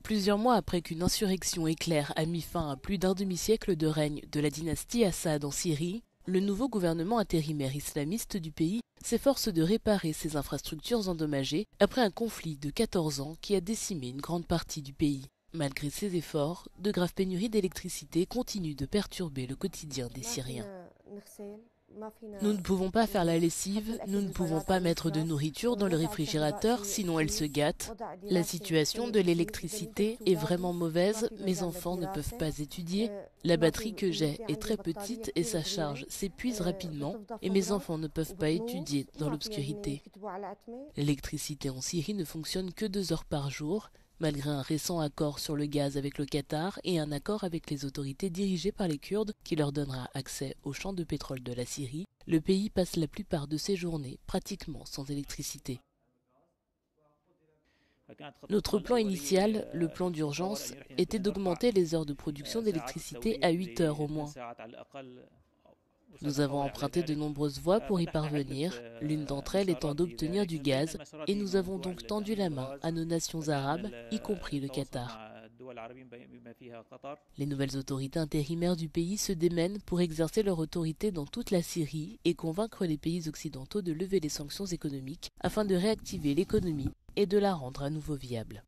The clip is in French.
Plusieurs mois après qu'une insurrection éclair a mis fin à plus d'un demi-siècle de règne de la dynastie Assad en Syrie, le nouveau gouvernement intérimaire islamiste du pays s'efforce de réparer ses infrastructures endommagées après un conflit de 14 ans qui a décimé une grande partie du pays. Malgré ces efforts, de graves pénuries d'électricité continuent de perturber le quotidien des Syriens. Nous ne pouvons pas faire la lessive, nous ne pouvons pas mettre de nourriture dans le réfrigérateur, sinon elle se gâte. La situation de l'électricité est vraiment mauvaise, mes enfants ne peuvent pas étudier. La batterie que j'ai est très petite et sa charge s'épuise rapidement et mes enfants ne peuvent pas étudier dans l'obscurité. L'électricité en Syrie ne fonctionne que 2 heures par jour, malgré un récent accord sur le gaz avec le Qatar et un accord avec les autorités dirigées par les Kurdes qui leur donnera accès aux champs de pétrole de la Syrie, le pays passe la plupart de ses journées pratiquement sans électricité. Notre plan initial, le plan d'urgence, était d'augmenter les heures de production d'électricité à 8 heures au moins. Nous avons emprunté de nombreuses voies pour y parvenir, l'une d'entre elles étant d'obtenir du gaz, et nous avons donc tendu la main à nos nations arabes, y compris le Qatar. Les nouvelles autorités intérimaires du pays se démènent pour exercer leur autorité dans toute la Syrie et convaincre les pays occidentaux de lever les sanctions économiques afin de réactiver l'économie et de la rendre à nouveau viable.